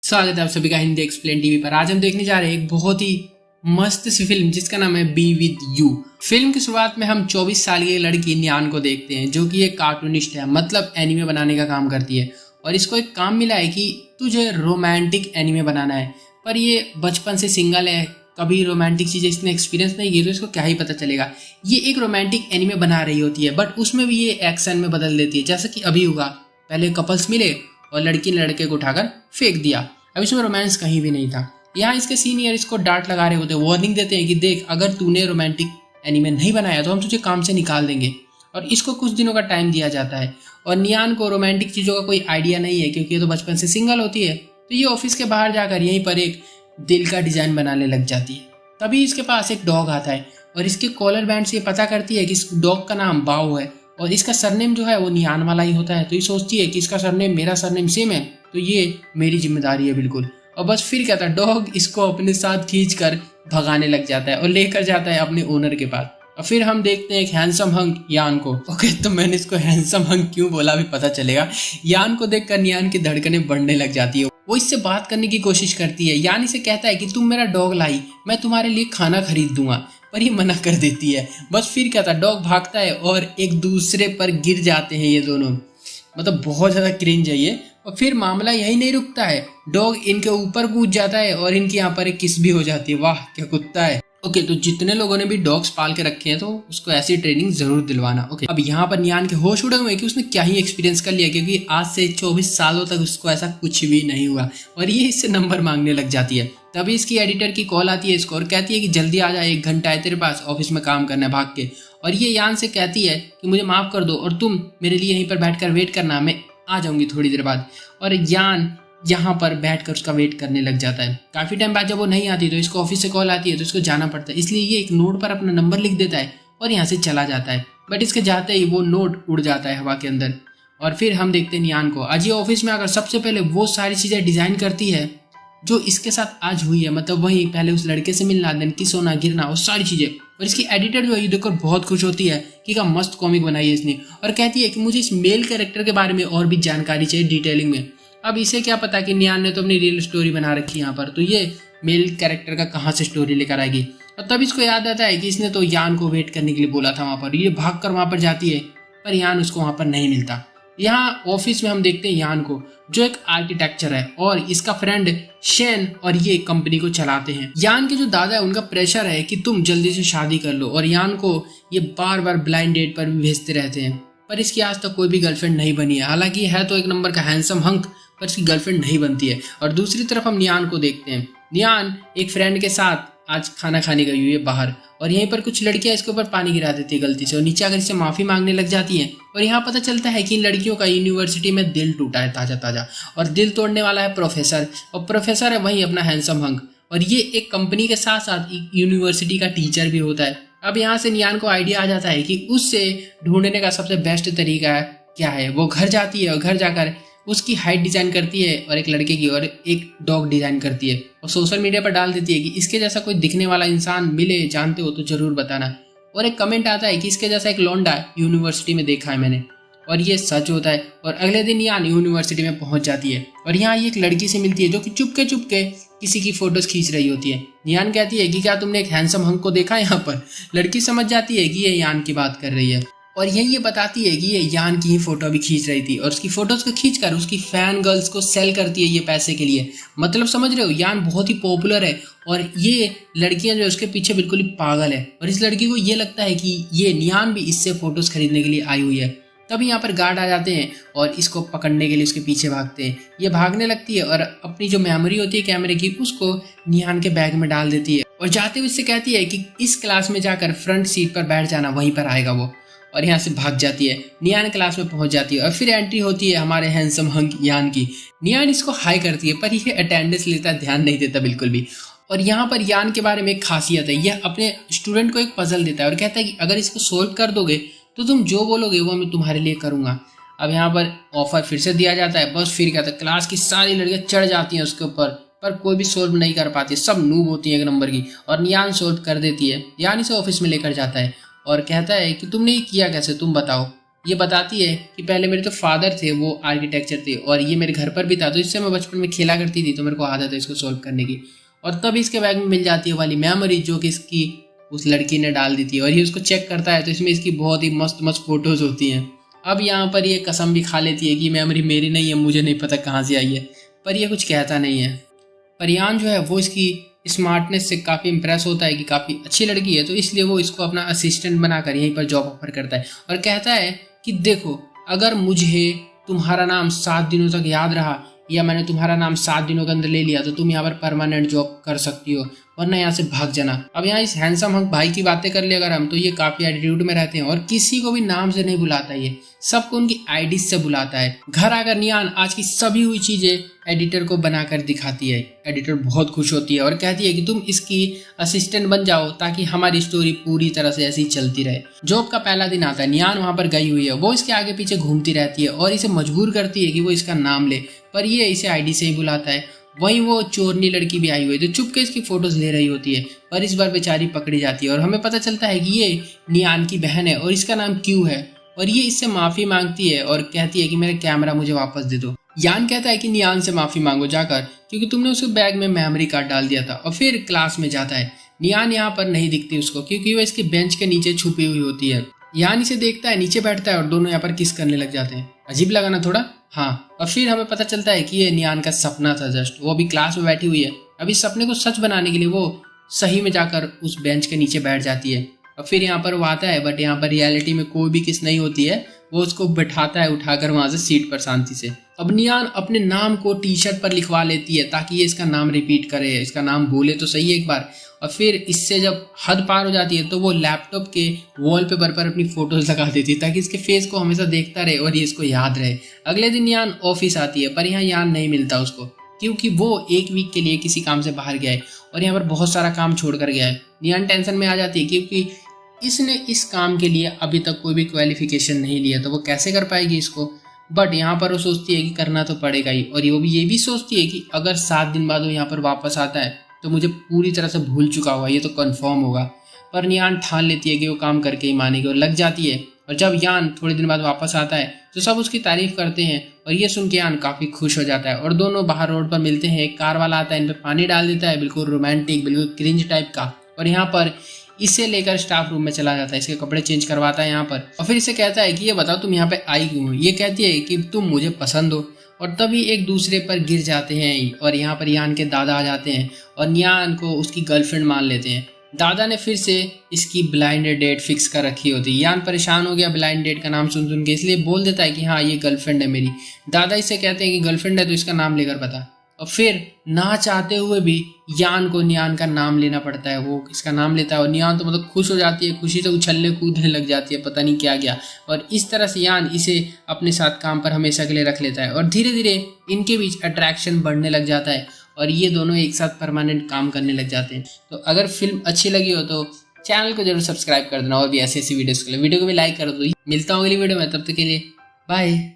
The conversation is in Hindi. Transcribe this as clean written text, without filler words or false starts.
स्वागत है आप सभी का हिंदी एक्सप्लेन टीवी पर। आज हम देखने जा रहे हैं एक बहुत ही मस्त सी फिल्म जिसका नाम है बी विद यू। फिल्म की शुरुआत में हम 24 साल की लड़की नियान को देखते हैं जो कि एक कार्टूनिस्ट है, मतलब एनिमे बनाने का काम करती है। और इसको एक काम मिला है कि तुझे रोमांटिक एनिमे बनाना है, पर ये बचपन से सिंगल है, कभी रोमांटिक चीज़ें इसने एक्सपीरियंस नहीं की, तो इसको क्या ही पता चलेगा। ये एक रोमांटिक एनिमे बना रही होती है, बट उसमें भी ये एक्शन में बदल देती है, जैसा कि अभी होगा। पहले कपल्स मिले और लड़की ने लड़के को उठाकर फेंक दिया। अब इसमें रोमांस कहीं भी नहीं था। यहाँ इसके सीनियर इसको डांट लगा रहे होते हैं, वार्निंग देते हैं कि देख, अगर तूने रोमांटिक एनिमे नहीं बनाया तो हम तुझे काम से निकाल देंगे। और इसको कुछ दिनों का टाइम दिया जाता है। और नियान को रोमांटिक चीज़ों का कोई आइडिया नहीं है क्योंकि ये तो बचपन से सिंगल होती है। तो ये ऑफिस के बाहर जाकर यहीं पर एक दिल का डिजाइन बनाने लग जाती है। तभी इसके पास एक डॉग आता है और इसके कॉलर बैंड से ये पता करती है कि इस डॉग का नाम बाओ है और इसका सरनेम जो है वो नियान वाला ही होता है। तो ये सोचती है कि इसका सरनेम मेरा सरनेम सेम है, तो ये मेरी जिम्मेदारी है बिल्कुल। और बस फिर क्या था, डॉग इसको अपने साथ खींचकर भगाने लग जाता है और लेकर जाता है अपने ओनर के पास। और फिर हम देखते हैं एक हैंडसम हंक यान को। ओके, तो मैंने इसको हैंडसम हंक क्यों बोला अभी पता चलेगा। यान को देखकर नियान की धड़कनें बढ़ने लग जाती है। वो इससे बात करने की कोशिश करती है। यान इसे कहता है कि तुम मेरा डॉग लाई, मैं तुम्हारे लिए खाना खरीद दूंगा, पर ये मना कर देती है। बस फिर क्या था, डॉग भागता है और एक दूसरे पर गिर जाते हैं ये दोनों। मतलब बहुत ज़्यादा क्रिंज है ये। और फिर मामला यही नहीं रुकता है, डॉग इनके ऊपर कूद जाता है और इनके यहाँ पर एक किस भी हो जाती है। वाह क्या कुत्ता है। ओके, तो जितने लोगों ने भी डॉग्स पाल के रखे हैं तो उसको ऐसी ट्रेनिंग जरूर दिलवाना। ओके, अब यहाँ पर नियान के होश उड़े हुए कि उसने क्या ही एक्सपीरियंस कर लिया, क्योंकि आज से 24 सालों तक उसको ऐसा कुछ भी नहीं हुआ और ये इससे नंबर मांगने लग जाती है। तभी इसकी एडिटर की कॉल आती है इसको और कहती है कि जल्दी आ जा, 1 घंटा है तेरे पास, ऑफिस में काम करना है, भाग के। और ये यान से कहती है कि मुझे माफ कर दो और तुम मेरे लिए यहीं पर बैठकर वेट करना, मैं आ जाऊंगी थोड़ी देर बाद। और यान यहाँ पर बैठकर उसका वेट करने लग जाता है। काफ़ी टाइम बाद जब वो नहीं आती तो इसको ऑफिस से कॉल आती है, तो इसको जाना पड़ता है। इसलिए ये एक नोट पर अपना नंबर लिख देता है और यहाँ से चला जाता है। बट इसके जाते ही वो नोट उड़ जाता है हवा के अंदर। और फिर हम देखते हैं नियान को। आज ये ऑफिस में आकर सबसे पहले वो सारी चीज़ें डिज़ाइन करती है जो इसके साथ आज हुई है। मतलब वही पहले उस लड़के से मिलना, देन किस होना, गिरना, वो सारी चीज़ें। और इसकी एडिटर जो है ये देखकर बहुत खुश होती है कि क्या मस्त कॉमिक बनाई है इसने, और कहती है कि मुझे इस मेल कैरेक्टर के बारे में और भी जानकारी चाहिए डिटेलिंग में। अब इसे क्या पता कि नियान ने तो अपनी रियल स्टोरी बना रखी है यहाँ पर, तो ये मेल कैरेक्टर का कहाँ से स्टोरी लेकर आएगी। और तब इसको याद आता है कि इसने तो यान को वेट करने के लिए बोला था वहाँ पर। ये भागकर वहाँ पर जाती है पर यान उसको वहाँ पर नहीं मिलता। यहाँ ऑफिस में हम देखते हैं यान को जो एक आर्किटेक्चर है और इसका फ्रेंड शेन, और ये कंपनी को चलाते हैं। यान के जो दादा है उनका प्रेशर है कि तुम जल्दी से शादी कर लो, और यान को ये बार बार ब्लाइंड डेट पर भी भेजते रहते हैं। पर इसकी आज तक कोई भी गर्लफ्रेंड नहीं बनी है। हालांकि है तो एक नंबर का हैंडसम हंक, पर इसकी गर्लफ्रेंड नहीं बनती है। और दूसरी तरफ हम नियान को देखते हैं। नियान एक फ्रेंड के साथ आज खाना खाने गई हुई है बाहर, और यहीं पर कुछ लड़कियां इसके ऊपर पानी गिरा देती है गलती से, और नीचे आकर इससे माफ़ी मांगने लग जाती हैं। और यहाँ पता चलता है कि इन लड़कियों का यूनिवर्सिटी में दिल टूटा है ताज़ा ताज़ा, और दिल तोड़ने वाला है प्रोफेसर, और प्रोफेसर है वही अपना हैंडसम हंक, और ये एक कंपनी के साथ साथ यूनिवर्सिटी का टीचर भी होता है। अब यहाँ से नियान को आइडिया आ जाता है कि उससे ढूंढने का सबसे बेस्ट तरीका क्या है। वो घर जाती है और घर जाकर उसकी हाइट डिज़ाइन करती है और एक लड़के की, और एक डॉग डिज़ाइन करती है और सोशल मीडिया पर डाल देती है कि इसके जैसा कोई दिखने वाला इंसान मिले, जानते हो तो ज़रूर बताना। और एक कमेंट आता है कि इसके जैसा एक लौंडा यूनिवर्सिटी में देखा है मैंने, और ये सच होता है। और अगले दिन यान यूनिवर्सिटी में पहुंच जाती है और यहाँ ये एक लड़की से मिलती है जो कि चुपके चुपके किसी की फोटोज खींच रही होती है। यान कहती है कि क्या तुमने एक हैंडसम हंक को देखा यहाँ पर। लड़की समझ जाती है कि ये यान की बात कर रही है, और यही ये बताती है कि ये यान की ही फोटो भी खींच रही थी, और उसकी फोटोज को खींचकर उसकी फैन गर्ल्स को सेल करती है ये पैसे के लिए। मतलब समझ रहे हो, यान बहुत ही पॉपुलर है और ये लड़कियां जो है उसके पीछे बिल्कुल ही पागल है। और इस लड़की को ये लगता है कि ये नियान भी इससे फोटोज खरीदने के लिए आई हुई है। तभी यहाँ पर गार्ड आ जाते हैं और इसको पकड़ने के लिए उसके पीछे भागते हैं। ये भागने लगती है और अपनी जो मेमोरी होती है कैमरे की उसको नियान के बैग में डाल देती है, और जाते हुए इससे कहती है कि इस क्लास में जाकर फ्रंट सीट पर बैठ जाना, वहीं पर आएगा वो। और यहाँ से भाग जाती है। नियान क्लास में पहुंच जाती है और फिर एंट्री होती है हमारे हैंडसम हंक यान की। नियान इसको हाई करती है पर ये अटेंडेंस लेता, ध्यान नहीं देता बिल्कुल भी। और यहाँ पर यान के बारे में एक खासियत है, यह अपने स्टूडेंट को एक पजल देता है और कहता है कि अगर इसको सोल्व कर दोगे तो तुम जो बोलोगे वो मैं तुम्हारे लिए करूँगा। अब यहाँ पर ऑफर फिर से दिया जाता है। बस फिर क्या था, क्लास की सारी लड़कियाँ चढ़ जाती हैं उसके ऊपर, पर कोई भी सोल्व नहीं कर पाती, सब नूब होती है एक नंबर की। और नियान सोल्व कर देती है। यान इसे ऑफिस में लेकर जाता है और कहता है कि तुमने ये किया कैसे, तुम बताओ। ये बताती है कि पहले मेरे तो फादर थे, वो आर्किटेक्चर थे और ये मेरे घर पर भी था, तो इससे मैं बचपन में खेला करती थी, तो मेरे को आदत है इसको सॉल्व करने की। और तब इसके बैग में मिल जाती है वाली मेमोरी जो कि इसकी उस लड़की ने डाल दी थी, और ये उसको चेक करता है तो इसमें इसकी बहुत ही मस्त मस्त फोटोज होती हैं। अब यहाँ पर ये कसम भी खा लेती है कि मेमोरी मेरी नहीं है, मुझे नहीं पता कहाँ से आई है, पर ये कुछ कहता नहीं है। पर यान जो है वो इसकी स्मार्टनेस से काफ़ी इंप्रेस होता है कि काफ़ी अच्छी लड़की है, तो इसलिए वो इसको अपना असिस्टेंट बनाकर यहीं पर जॉब ऑफर करता है और कहता है कि देखो, अगर मुझे तुम्हारा नाम 7 दिनों तक याद रहा या मैंने तुम्हारा नाम 7 दिनों के अंदर ले लिया तो तुम यहाँ पर परमानेंट जॉब कर सकती हो, वरना यहाँ से भाग जाना। अब यहाँ इस हैंडसम हक भाई की बातें कर ले अगर हम, तो ये काफ़ी एटीट्यूड में रहते हैं और किसी को भी नाम से नहीं बुलाता, ये सबको उनकी आईडी से बुलाता है। घर आकर नियान आज की सभी हुई चीज़ें एडिटर को बनाकर दिखाती है। एडिटर बहुत खुश होती है और कहती है कि तुम इसकी असिस्टेंट बन जाओ ताकि हमारी स्टोरी पूरी तरह से ऐसी चलती रहे। जॉब का पहला दिन आता है, नियान वहाँ पर गई हुई है, वो इसके आगे पीछे घूमती रहती है और इसे मजबूर करती है कि वो इसका नाम ले, पर ये इसे आईडी से ही बुलाता है। वहीं वो चोरनी लड़की भी आई हुई है जो चुपके इसकी फोटोज ले रही होती है, पर इस बार बेचारी पकड़ी जाती है और हमें पता चलता है कि ये नियान की बहन है और इसका नाम क्यू है। और ये इससे माफ़ी मांगती है और कहती है कि मेरा कैमरा मुझे वापस दे दो। यान कहता है कि नियान से माफ़ी मांगो जाकर, क्योंकि तुमने उसके बैग में मेमोरी कार्ड डाल दिया था, और फिर क्लास में जाता है। नियान यहाँ पर नहीं दिखती उसको क्योंकि वो इसके बेंच के नीचे छुपी हुई होती है। यान इसे देखता है, नीचे बैठता है और दोनों यहाँ पर किस करने लग जाते हैं। अजीब लगा ना थोड़ा? हाँ। और फिर हमें पता चलता है कि ये नियान का सपना था जस्ट, वो अभी क्लास में बैठी हुई है। अभी सपने को सच बनाने के लिए वो सही में जाकर उस बेंच के नीचे बैठ जाती है। और फिर यहाँ पर वो आता है, बट यहाँ पर रियलिटी में कोई भी किस नहीं होती है। वो उसको बैठाता है उठाकर वहां से सीट पर शांति से। अब नियान अपने नाम को टी शर्ट पर लिखवा लेती है ताकि ये इसका नाम रिपीट करे, इसका नाम बोले तो सही एक बार। और फिर इससे जब हद पार हो जाती है तो वो लैपटॉप के वॉलपेपर पर अपनी फोटोज लगा देती है ताकि इसके फेस को हमेशा देखता रहे और ये इसको याद रहे। अगले दिन यान ऑफिस आती है, पर यहाँ यान नहीं मिलता उसको क्योंकि वो 1 वीक के लिए किसी काम से बाहर गया है और यहाँ पर बहुत सारा काम छोड़ कर गया है। नियान टेंशन में आ जाती है क्योंकि इसने इस काम के लिए अभी तक कोई भी क्वालिफिकेशन नहीं लिया, तो वो कैसे कर पाएगी इसको। बट यहाँ पर वो सोचती है कि करना तो पड़ेगा ही, और वो भी ये भी सोचती है कि अगर 7 दिन बाद वो यहाँ पर वापस आता है तो मुझे पूरी तरह से भूल चुका होगा, ये तो कंफर्म होगा। पर नियान ठान लेती है कि वो काम करके ही मानेगी और लग जाती है। और जब यान थोड़े दिन बाद वापस आता है तो सब उसकी तारीफ करते हैं और ये सुन के यान काफ़ी खुश हो जाता है। और दोनों बाहर रोड पर मिलते हैं, एक कार वाला आता है, इन पर पानी डाल देता है, बिल्कुल रोमांटिक, बिल्कुल क्रिंज टाइप का। और यहाँ पर इसे लेकर स्टाफ रूम में चला जाता है, इसके कपड़े चेंज करवाता है यहाँ पर। और फिर इसे कहता है कि ये बताओ तुम यहाँ पे आई क्यों हो। ये कहती है कि तुम मुझे पसंद हो। और तभी एक दूसरे पर गिर जाते हैं और यहाँ पर यान के दादा आ जाते हैं और नियान को उसकी गर्लफ्रेंड मान लेते हैं। दादा ने फिर से इसकी ब्लाइंड डेट फिक्स कर रखी होती है। यान परेशान हो गया ब्लाइंड डेट का नाम सुन के, इसलिए बोल देता है कि हाँ ये गर्लफ्रेंड है मेरी। दादा इससे कहते हैं कि गर्लफ्रेंड है तो इसका नाम लेकर बता। और फिर ना चाहते हुए भी यान को नियान का नाम लेना पड़ता है, वो इसका नाम लेता है और नियान तो मतलब खुश हो जाती है, खुशी से उछलने कूदने लग जाती है, पता नहीं क्या गया। और इस तरह से यान इसे अपने साथ काम पर हमेशा के लिए रख लेता है और धीरे धीरे इनके बीच अट्रैक्शन बढ़ने लग जाता है और ये दोनों एक साथ परमानेंट काम करने लग जाते हैं। तो अगर फिल्म अच्छी लगी हो तो चैनल को जरूर सब्सक्राइब कर देना और भी ऐसी ऐसी वीडियोस के लिए वीडियो को भी लाइक कर दो। मिलता हूँ अगली वीडियो में, तब तक के लिए बाय।